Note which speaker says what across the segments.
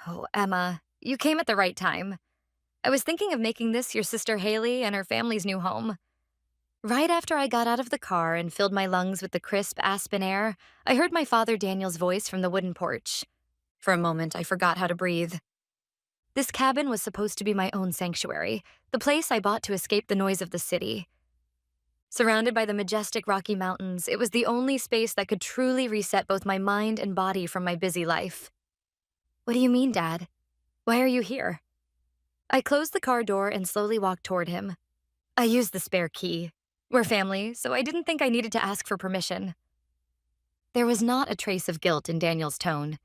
Speaker 1: Oh, Emma, you came at the right time. I was thinking of making this your sister Haley and her family's new home. Right after I got out of the car and filled my lungs with the crisp aspen air, I heard my father Daniel's voice from the wooden porch. For a moment, I forgot how to breathe. This cabin was supposed to be my own sanctuary, the place I bought to escape the noise of the city. Surrounded by the majestic Rocky Mountains, it was the only space that could truly reset both my mind and body from my busy life. What do you mean, Dad? Why are you here? I closed the car door and slowly walked toward him. I used the spare key. We're family, so I didn't think I needed to ask for permission. There was not a trace of guilt in Daniel's tone.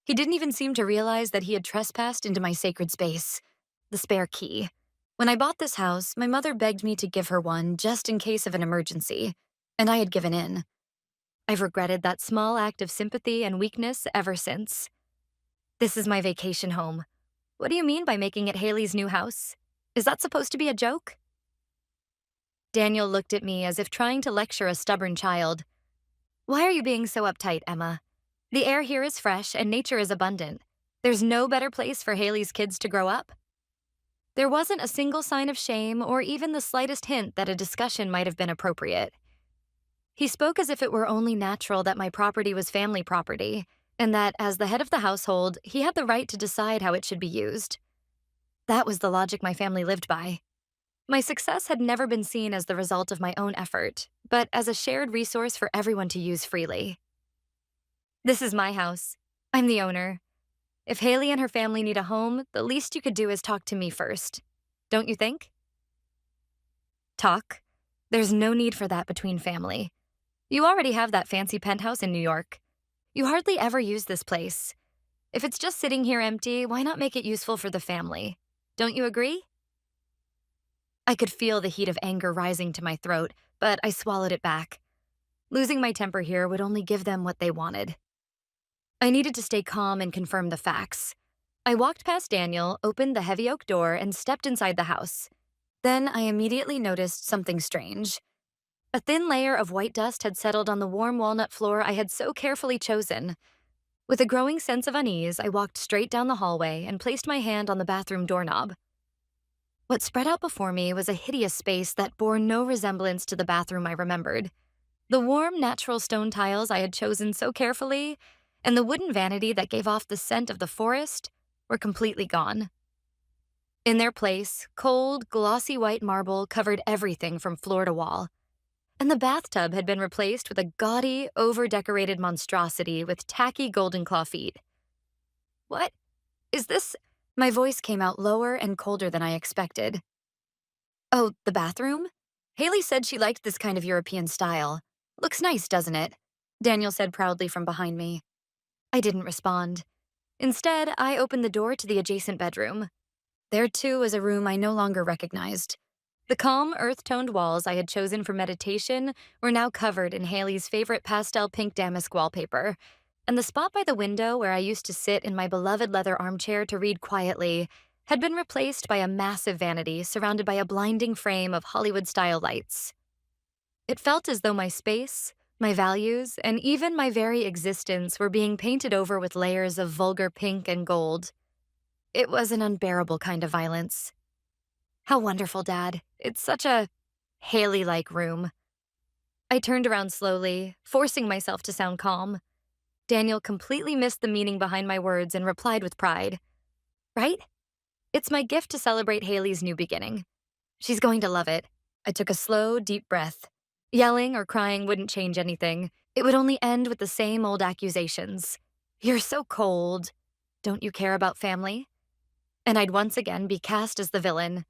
Speaker 1: He didn't even seem to realize that he had trespassed into my sacred space. The spare key. When I bought this house, my mother begged me to give her one just in case of an emergency, and I had given in. I've regretted that small act of sympathy and weakness ever since. This is my vacation home. What do you mean by making it Haley's new house? Is that supposed to be a joke? Daniel looked at me as if trying to lecture a stubborn child. Why are you being so uptight, Emma? The air here is fresh and nature is abundant. There's no better place for Haley's kids to grow up. There wasn't a single sign of shame or even the slightest hint that a discussion might have been appropriate. He spoke as if it were only natural that my property was family property, and that, as the head of the household, he had the right to decide how it should be used. That was the logic my family lived by. My success had never been seen as the result of my own effort, but as a shared resource for everyone to use freely. This is my house. I'm the owner. If Haley and her family need a home, the least you could do is talk to me first. Don't you think? Talk? There's no need for that between family. You already have that fancy penthouse in New York. You hardly ever use this place. If it's just sitting here empty, why not make it useful for the family? Don't you agree? I could feel the heat of anger rising to my throat, but I swallowed it back. Losing my temper here would only give them what they wanted. I needed to stay calm and confirm the facts. I walked past Daniel, opened the heavy oak door, and stepped inside the house. Then I immediately noticed something strange. A thin layer of white dust had settled on the warm walnut floor I had so carefully chosen. With a growing sense of unease, I walked straight down the hallway and placed my hand on the bathroom doorknob. What spread out before me was a hideous space that bore no resemblance to the bathroom I remembered. The warm, natural stone tiles I had chosen so carefully, and the wooden vanity that gave off the scent of the forest, were completely gone. In their place, cold, glossy white marble covered everything from floor to wall, and the bathtub had been replaced with a gaudy, over-decorated monstrosity with tacky golden claw feet. What? Is this? My voice came out lower and colder than I expected. Oh, the bathroom? Haley said she liked this kind of European style. Looks nice, doesn't it? Daniel said proudly from behind me. I didn't respond. Instead, I opened the door to the adjacent bedroom. There, too, was a room I no longer recognized. The calm, earth-toned walls I had chosen for meditation were now covered in Haley's favorite pastel pink damask wallpaper, and the spot by the window where I used to sit in my beloved leather armchair to read quietly had been replaced by a massive vanity surrounded by a blinding frame of Hollywood-style lights. It felt as though my space, my values, and even my very existence were being painted over with layers of vulgar pink and gold. It was an unbearable kind of violence. How wonderful, Dad. It's such a Haley-like room. I turned around slowly, forcing myself to sound calm. Daniel completely missed the meaning behind my words and replied with pride. Right? It's my gift to celebrate Haley's new beginning. She's going to love it. I took a slow, deep breath. Yelling or crying wouldn't change anything. It would only end with the same old accusations. You're so cold. Don't you care about family? And I'd once again be cast as the villain.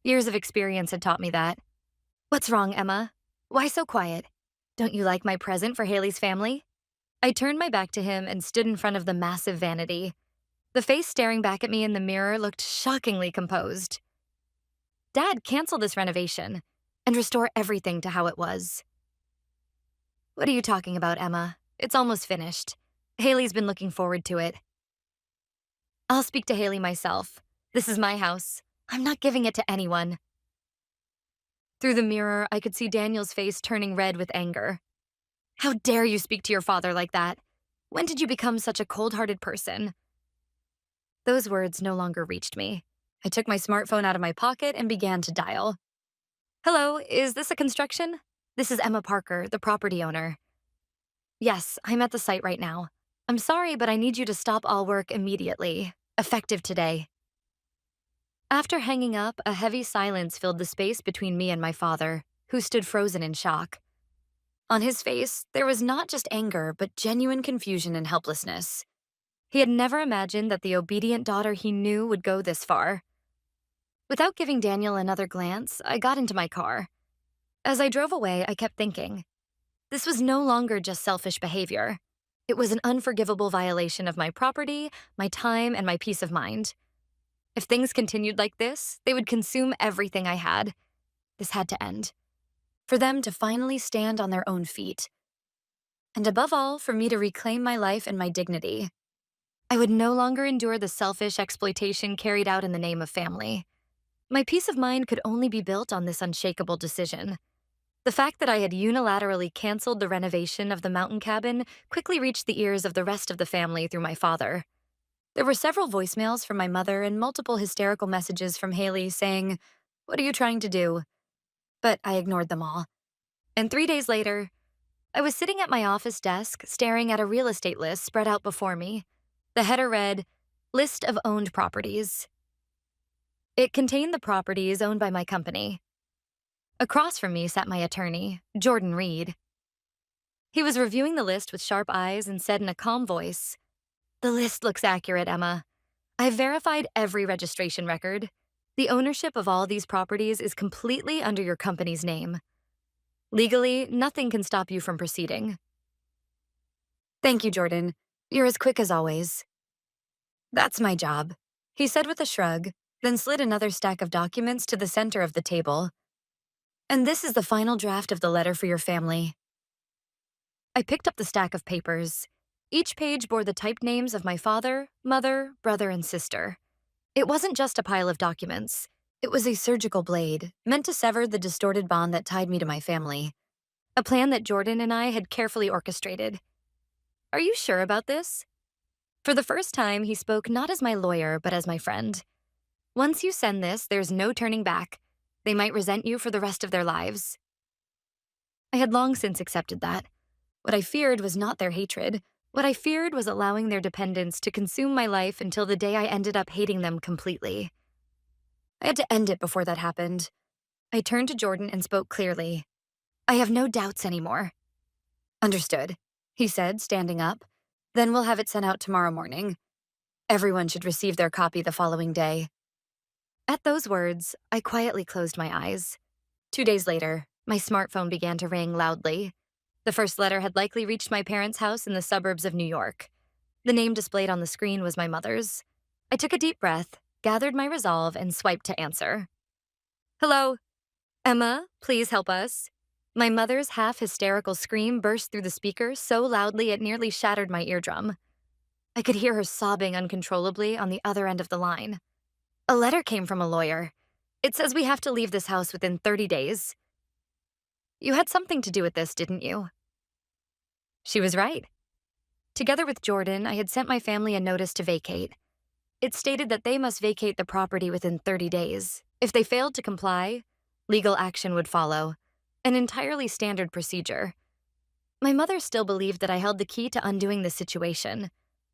Speaker 1: Years of experience had taught me that. What's wrong, Emma? Why so quiet? Don't you like my present for Haley's family? I turned my back to him and stood in front of the massive vanity. The face staring back at me in the mirror looked shockingly composed. Dad, cancel this renovation and restore everything to how it was. What are you talking about, Emma? It's almost finished. Haley's been looking forward to it. I'll speak to Haley myself. This is my house. I'm not giving it to anyone. Through the mirror, I could see Daniel's face turning red with anger. How dare you speak to your father like that? When did you become such a cold-hearted person? Those words no longer reached me. I took my smartphone out of my pocket and began to dial. Hello, is this a construction? This is Emma Parker, the property owner. Yes, I'm at the site right now. I'm sorry, but I need you to stop all work immediately. Effective today. After hanging up, a heavy silence filled the space between me and my father, who stood frozen in shock. On his face, there was not just anger, but genuine confusion and helplessness. He had never imagined that the obedient daughter he knew would go this far. Without giving Daniel another glance, I got into my car. As I drove away, I kept thinking, this was no longer just selfish behavior. It was an unforgivable violation of my property, my time, and my peace of mind. If things continued like this, they would consume everything I had. This had to end. For them to finally stand on their own feet. And above all, for me to reclaim my life and my dignity. I would no longer endure the selfish exploitation carried out in the name of family. My peace of mind could only be built on this unshakable decision. The fact that I had unilaterally canceled the renovation of the mountain cabin quickly reached the ears of the rest of the family through my father. There were several voicemails from my mother and multiple hysterical messages from Haley saying, "What are you trying to do?" But I ignored them all. And 3 days later, I was sitting at my office desk staring at a real estate list spread out before me. The header read, "List of owned properties." It contained the properties owned by my company. Across from me sat my attorney, Jordan Reed. He was reviewing the list with sharp eyes and said in a calm voice, "The list looks accurate, Emma. I've verified every registration record. The ownership of all these properties is completely under your company's name. Legally, nothing can stop you from proceeding." "Thank you, Jordan. You're as quick as always." "That's my job," he said with a shrug, then slid another stack of documents to the center of the table. "And this is the final draft of the letter for your family." I picked up the stack of papers. Each page bore the typed names of my father, mother, brother, and sister. It wasn't just a pile of documents. It was a surgical blade, meant to sever the distorted bond that tied me to my family. A plan that Jordan and I had carefully orchestrated. "Are you sure about this?" For the first time, he spoke not as my lawyer, but as my friend. "Once you send this, there's no turning back. They might resent you for the rest of their lives." I had long since accepted that. What I feared was not their hatred. What I feared was allowing their dependence to consume my life until the day I ended up hating them completely. I had to end it before that happened. I turned to Jordan and spoke clearly. "I have no doubts anymore." "Understood," he said, standing up. "Then we'll have it sent out tomorrow morning. Everyone should receive their copy the following day." At those words, I quietly closed my eyes. 2 days later, my smartphone began to ring loudly. The first letter had likely reached my parents' house in the suburbs of New York. The name displayed on the screen was my mother's. I took a deep breath, gathered my resolve, and swiped to answer. "Hello? Emma, please help us." My mother's half-hysterical scream burst through the speaker so loudly it nearly shattered my eardrum. I could hear her sobbing uncontrollably on the other end of the line. "A letter came from a lawyer. It says we have to leave this house within 30 days. You had something to do with this, didn't you?" She was right. Together with Jordan, I had sent my family a notice to vacate. It stated that they must vacate the property within 30 days. If they failed to comply, legal action would follow, an entirely standard procedure. My mother still believed that I held the key to undoing the situation.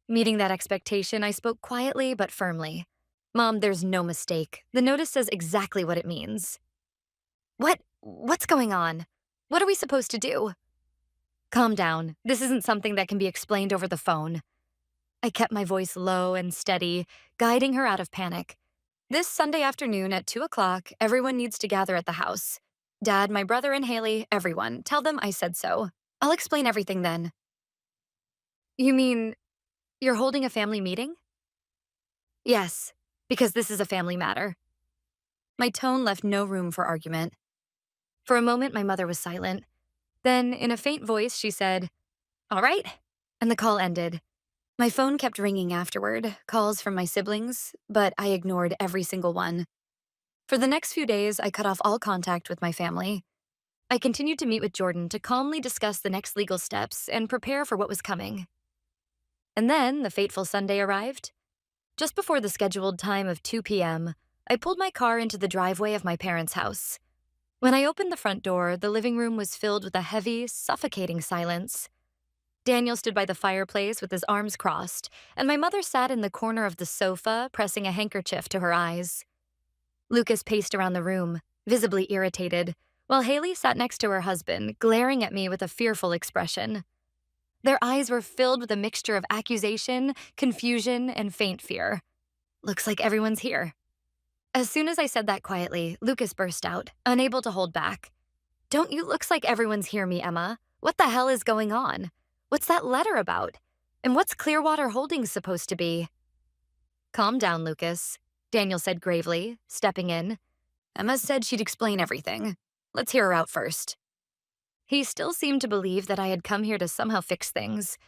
Speaker 1: Meeting that expectation, I spoke quietly but firmly. "Mom, there's no mistake. The notice says exactly what it means." What's going on? What are we supposed to do?" "Calm down. This isn't something that can be explained over the phone." I kept my voice low and steady, guiding her out of panic. "This Sunday afternoon at 2 o'clock, everyone needs to gather at the house. Dad, my brother, and Haley, everyone. Tell them I said so. I'll explain everything then." "You mean you're holding a family meeting?" "Yes, because this is a family matter." My tone left no room for argument. For a moment, my mother was silent. Then, in a faint voice, she said, "All right," and the call ended. My phone kept ringing afterward, calls from my siblings, but I ignored every single one. For the next few days, I cut off all contact with my family. I continued to meet with Jordan to calmly discuss the next legal steps and prepare for what was coming. And then the fateful Sunday arrived. Just before the scheduled time of 2 p.m., I pulled my car into the driveway of my parents' house. When I opened the front door, the living room was filled with a heavy, suffocating silence. Daniel stood by the fireplace with his arms crossed, and my mother sat in the corner of the sofa, pressing a handkerchief to her eyes. Lucas paced around the room, visibly irritated, while Haley sat next to her husband, glaring at me with a fearful expression. Their eyes were filled with a mixture of accusation, confusion, and faint fear. Looks like everyone's here. As soon as I said that quietly, Lucas burst out, unable to hold back. Don't you looks like everyone's hear me, Emma? What the hell is going on? What's that letter about? And what's Clearwater Holdings supposed to be? Calm down, Lucas, Daniel said gravely, stepping in. Emma said she'd explain everything. Let's hear her out first. He still seemed to believe that I had come here to somehow fix things.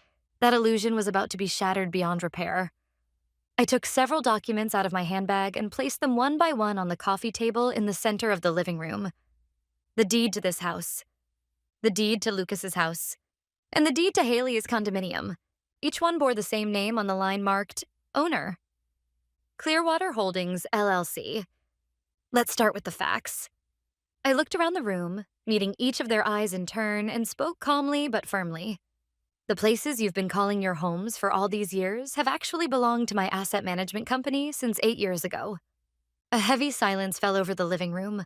Speaker 1: That illusion was about to be shattered beyond repair. I took several documents out of my handbag and placed them one by one on the coffee table in the center of the living room. The deed to this house, the deed to Lucas's house, and the deed to Haley's condominium. Each one bore the same name on the line marked Owner. Clearwater Holdings, LLC. Let's start with the facts. I looked around the room, meeting each of their eyes in turn, and spoke calmly but firmly. The places you've been calling your homes for all these years have actually belonged to my asset management company since 8 years ago. A heavy silence fell over the living room.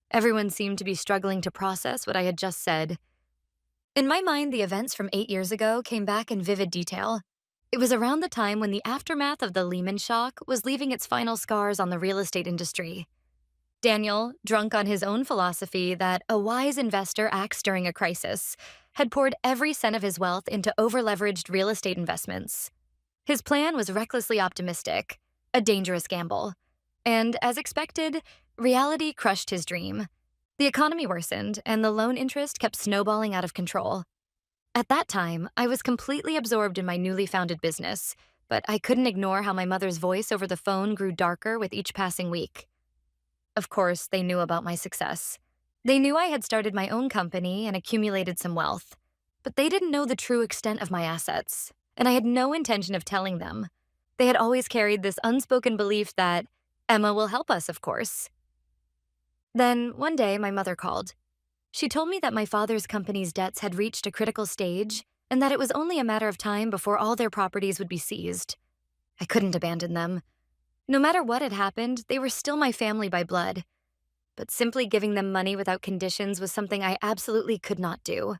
Speaker 1: Everyone seemed to be struggling to process what I had just said. In my mind, the events from 8 years ago came back in vivid detail. It was around the time when the aftermath of the Lehman shock was leaving its final scars on the real estate industry. Daniel, drunk on his own philosophy that a wise investor acts during a crisis, had poured every cent of his wealth into over-leveraged real estate investments. His plan was recklessly optimistic, a dangerous gamble. And as expected, reality crushed his dream. The economy worsened, and the loan interest kept snowballing out of control. At that time, I was completely absorbed in my newly founded business, but I couldn't ignore how my mother's voice over the phone grew darker with each passing week. Of course, they knew about my success. They knew I had started my own company and accumulated some wealth, but they didn't know the true extent of my assets, and I had no intention of telling them. They had always carried this unspoken belief that Emma will help us, of course. Then, one day, my mother called. She told me that my father's company's debts had reached a critical stage and that it was only a matter of time before all their properties would be seized. I couldn't abandon them. No matter what had happened, they were still my family by blood. But simply giving them money without conditions was something I absolutely could not do.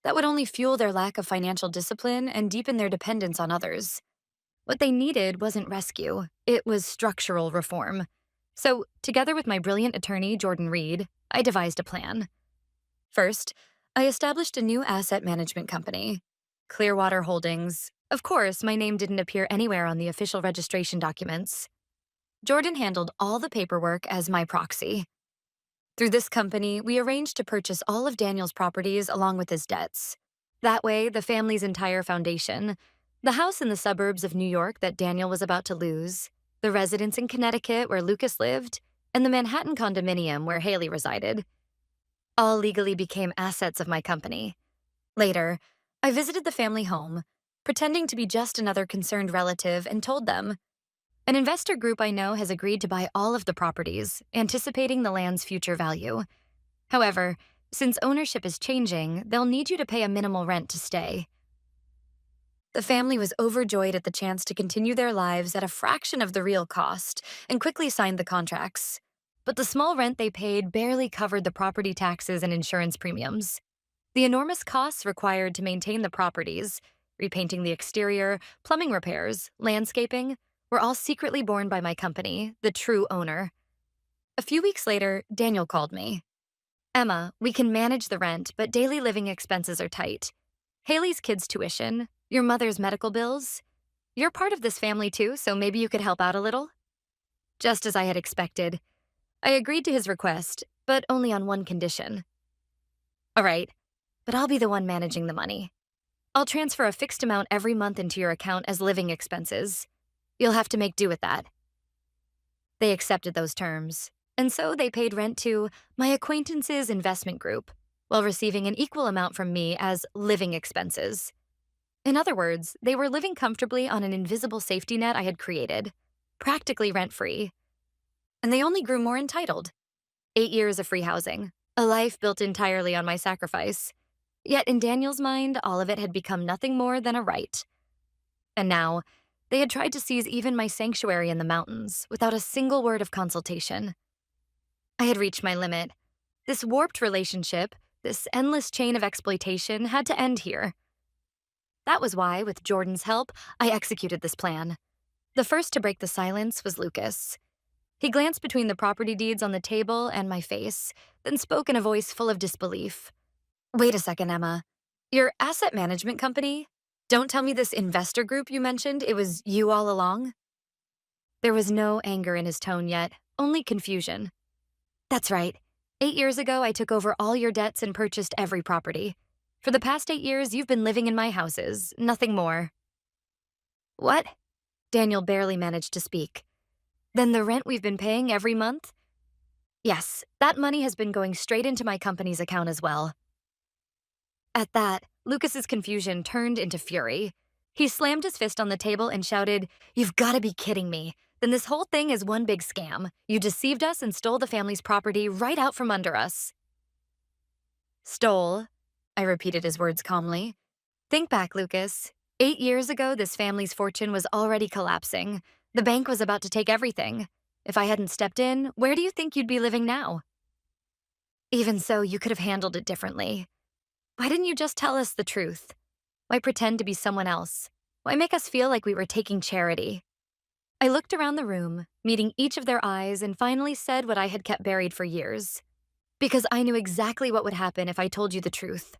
Speaker 1: That would only fuel their lack of financial discipline and deepen their dependence on others. What they needed wasn't rescue, it was structural reform. So, together with my brilliant attorney, Jordan Reed, I devised a plan. First, I established a new asset management company, Clearwater Holdings. Of course, my name didn't appear anywhere on the official registration documents. Jordan handled all the paperwork as my proxy. Through this company, we arranged to purchase all of Daniel's properties along with his debts. That way, the family's entire foundation, the house in the suburbs of New York that Daniel was about to lose, the residence in Connecticut where Lucas lived, and the Manhattan condominium where Haley resided, all legally became assets of my company. Later, I visited the family home, pretending to be just another concerned relative, and told them, an investor group I know has agreed to buy all of the properties, anticipating the land's future value. However, since ownership is changing, they'll need you to pay a minimal rent to stay. The family was overjoyed at the chance to continue their lives at a fraction of the real cost and quickly signed the contracts. But the small rent they paid barely covered the property taxes and insurance premiums. The enormous costs required to maintain the properties, repainting the exterior, plumbing repairs, landscaping, were all secretly borne by my company, the true owner. A few weeks later, Daniel called me. Emma, we can manage the rent, but daily living expenses are tight. Haley's kids' tuition, your mother's medical bills. You're part of this family too, so maybe you could help out a little? Just as I had expected, I agreed to his request, but only on one condition. All right, but I'll be the one managing the money. I'll transfer a fixed amount every month into your account as living expenses. You'll have to make do with that. They accepted those terms, and so they paid rent to my acquaintance's investment group, while receiving an equal amount from me as living expenses. In other words, they were living comfortably on an invisible safety net I had created, practically rent-free. And they only grew more entitled. 8 years of free housing, a life built entirely on my sacrifice. Yet in Daniel's mind, all of it had become nothing more than a right. And now, they had tried to seize even my sanctuary in the mountains without a single word of consultation. I had reached my limit. This warped relationship, this endless chain of exploitation had to end here. That was why, with Jordan's help, I executed this plan. The first to break the silence was Lucas. He glanced between the property deeds on the table and my face, then spoke in a voice full of disbelief. Wait a second, Emma. Your asset management company? Don't tell me this investor group you mentioned, it was you all along? There was no anger in his tone yet, only confusion. That's right. 8 years ago, I took over all your debts and purchased every property. For the past 8 years, you've been living in my houses, nothing more. What? Daniel barely managed to speak. Then the rent we've been paying every month? Yes, that money has been going straight into my company's account as well. At that, Lucas's confusion turned into fury. He slammed his fist on the table and shouted, "You've got to be kidding me. Then this whole thing is one big scam. You deceived us and stole the family's property right out from under us." Stole? I repeated his words calmly. Think back, Lucas. 8 years ago, this family's fortune was already collapsing. The bank was about to take everything. If I hadn't stepped in, where do you think you'd be living now? Even so, you could have handled it differently. Why didn't you just tell us the truth? Why pretend to be someone else? Why make us feel like we were taking charity? I looked around the room, meeting each of their eyes, and finally said what I had kept buried for years. Because I knew exactly what would happen if I told you the truth.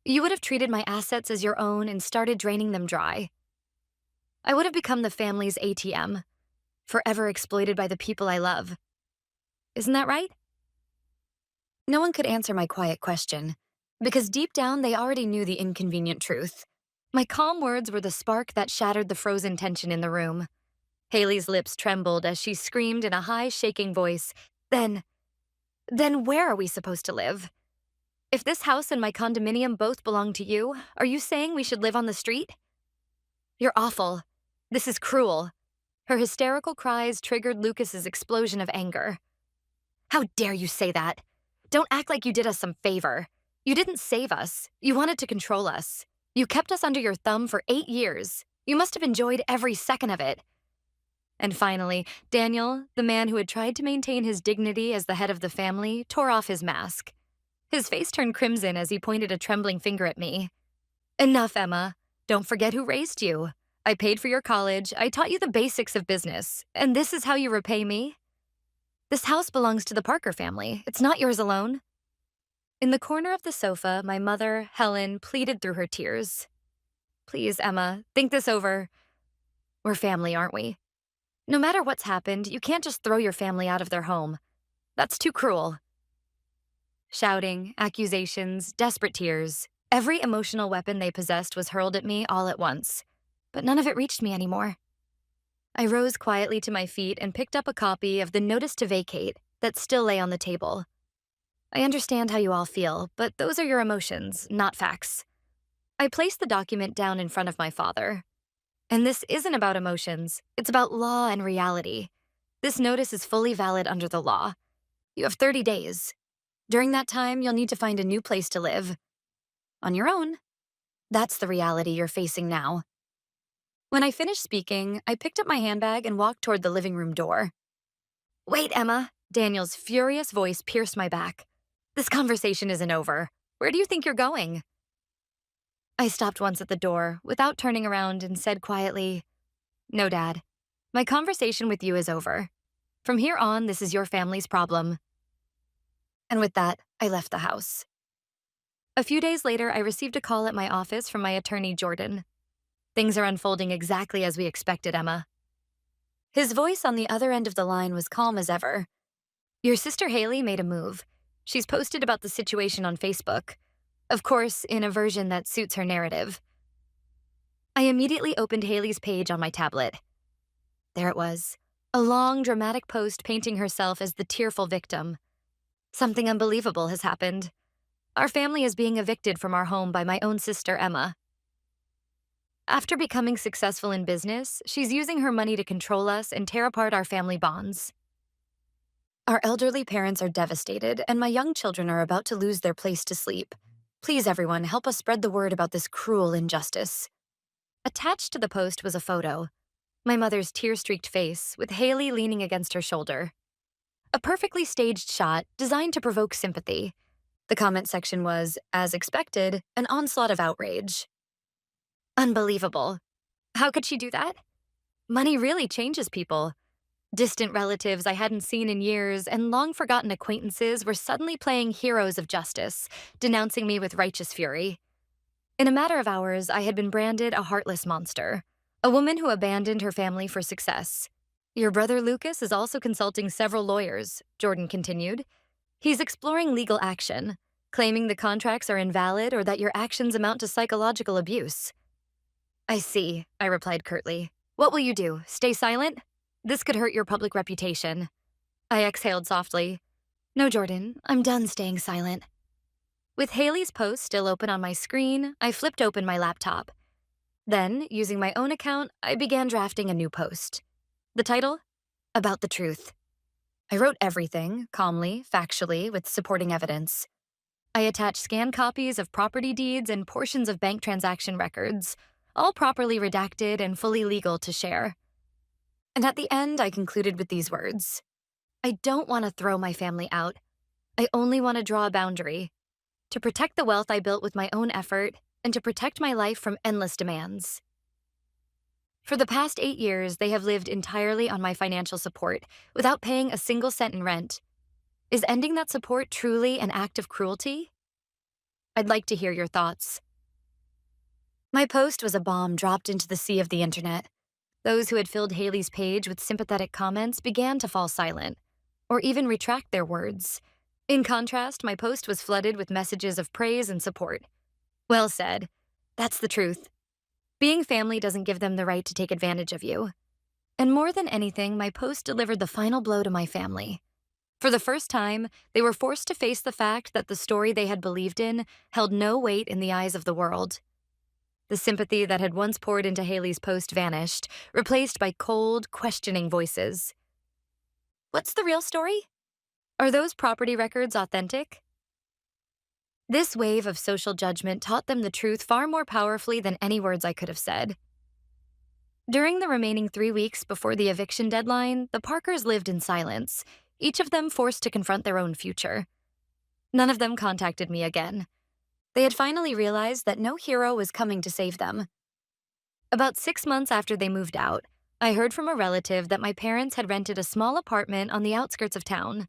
Speaker 1: You would have treated my assets as your own and started draining them dry. I would have become the family's ATM, forever exploited by the people I love. Isn't that right? No one could answer my quiet question, because deep down they already knew the inconvenient truth. My calm words were the spark that shattered the frozen tension in the room. Haley's lips trembled as she screamed in a high, shaking voice, Then where are we supposed to live? If this house and my condominium both belong to you, are you saying we should live on the street? You're awful. This is cruel. Her hysterical cries triggered Lucas's explosion of anger. How dare you say that? Don't act like you did us some favor. You didn't save us. You wanted to control us. You kept us under your thumb for 8 years. You must have enjoyed every second of it. And finally, Daniel, the man who had tried to maintain his dignity as the head of the family, tore off his mask. His face turned crimson as he pointed a trembling finger at me. Enough, Emma. Don't forget who raised you. I paid for your college, I taught you the basics of business, and this is how you repay me? This house belongs to the Parker family. It's not yours alone. In the corner of the sofa, my mother, Helen, pleaded through her tears. Please, Emma, think this over. We're family, aren't we? No matter what's happened, you can't just throw your family out of their home. That's too cruel. Shouting, accusations, desperate tears. Every emotional weapon they possessed was hurled at me all at once. But none of it reached me anymore. I rose quietly to my feet and picked up a copy of the Notice to Vacate that still lay on the table. I understand how you all feel, but those are your emotions, not facts. I placed the document down in front of my father. And this isn't about emotions, it's about law and reality. This notice is fully valid under the law. You have 30 days. During that time, you'll need to find a new place to live. On your own. That's the reality you're facing now. When I finished speaking, I picked up my handbag and walked toward the living room door. Wait, Emma. Daniel's furious voice pierced my back. This conversation isn't over. Where do you think you're going? I stopped once at the door, without turning around, and said quietly, No, Dad. My conversation with you is over. From here on, this is your family's problem. And with that, I left the house. A few days later, I received a call at my office from my attorney, Jordan. Things are unfolding exactly as we expected, Emma. His voice on the other end of the line was calm as ever. Your sister Haley made a move. She's posted about the situation on Facebook. Of course, in a version that suits her narrative. I immediately opened Haley's page on my tablet. There it was, a long, dramatic post painting herself as the tearful victim. Something unbelievable has happened. Our family is being evicted from our home by my own sister, Emma. After becoming successful in business, she's using her money to control us and tear apart our family bonds. Our elderly parents are devastated, and my young children are about to lose their place to sleep. Please, everyone, help us spread the word about this cruel injustice. Attached to the post was a photo, my mother's tear-streaked face, with Haley leaning against her shoulder. A perfectly staged shot designed to provoke sympathy. The comment section was, as expected, an onslaught of outrage. Unbelievable. How could she do that? Money really changes people. Distant relatives I hadn't seen in years and long-forgotten acquaintances were suddenly playing heroes of justice, denouncing me with righteous fury. In a matter of hours, I had been branded a heartless monster, a woman who abandoned her family for success. Your brother Lucas is also consulting several lawyers, Jordan continued. He's exploring legal action, claiming the contracts are invalid or that your actions amount to psychological abuse. I see, I replied curtly. What will you do, stay silent? This could hurt your public reputation. I exhaled softly. No, Jordan, I'm done staying silent. With Haley's post still open on my screen, I flipped open my laptop. Then, using my own account, I began drafting a new post. The title? About the truth. I wrote everything, calmly, factually, with supporting evidence. I attached scanned copies of property deeds and portions of bank transaction records, all properly redacted and fully legal to share. And at the end, I concluded with these words. I don't want to throw my family out. I only want to draw a boundary. To protect the wealth I built with my own effort, and to protect my life from endless demands. For the past 8 years, they have lived entirely on my financial support, without paying a single cent in rent. Is ending that support truly an act of cruelty? I'd like to hear your thoughts. My post was a bomb dropped into the sea of the internet. Those who had filled Haley's page with sympathetic comments began to fall silent, or even retract their words. In contrast, my post was flooded with messages of praise and support. Well said. That's the truth. Being family doesn't give them the right to take advantage of you. And more than anything, my post delivered the final blow to my family. For the first time, they were forced to face the fact that the story they had believed in held no weight in the eyes of the world. The sympathy that had once poured into Haley's post vanished, replaced by cold, questioning voices. What's the real story? Are those property records authentic? This wave of social judgment taught them the truth far more powerfully than any words I could have said. During the remaining 3 weeks before the eviction deadline, the Parkers lived in silence, each of them forced to confront their own future. None of them contacted me again. They had finally realized that no hero was coming to save them. About 6 months after they moved out, I heard from a relative that my parents had rented a small apartment on the outskirts of town.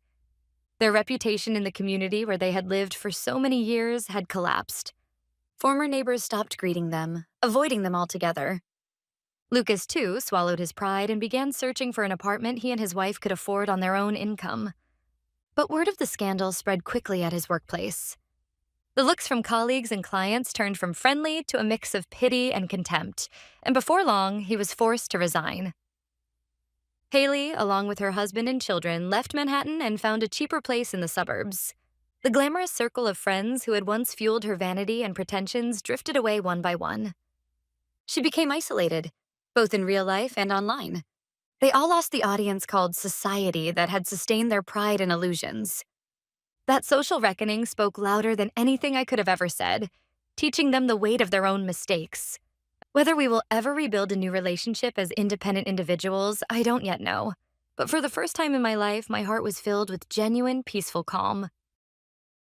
Speaker 1: Their reputation in the community where they had lived for so many years had collapsed. Former neighbors stopped greeting them, avoiding them altogether. Lucas, too, swallowed his pride and began searching for an apartment he and his wife could afford on their own income. But word of the scandal spread quickly at his workplace. The looks from colleagues and clients turned from friendly to a mix of pity and contempt, and before long, he was forced to resign. Haley, along with her husband and children, left Manhattan and found a cheaper place in the suburbs. The glamorous circle of friends who had once fueled her vanity and pretensions drifted away one by one. She became isolated, both in real life and online. They all lost the audience called society that had sustained their pride and illusions. That social reckoning spoke louder than anything I could have ever said, teaching them the weight of their own mistakes. Whether we will ever rebuild a new relationship as independent individuals, I don't yet know. But for the first time in my life, my heart was filled with genuine, peaceful calm.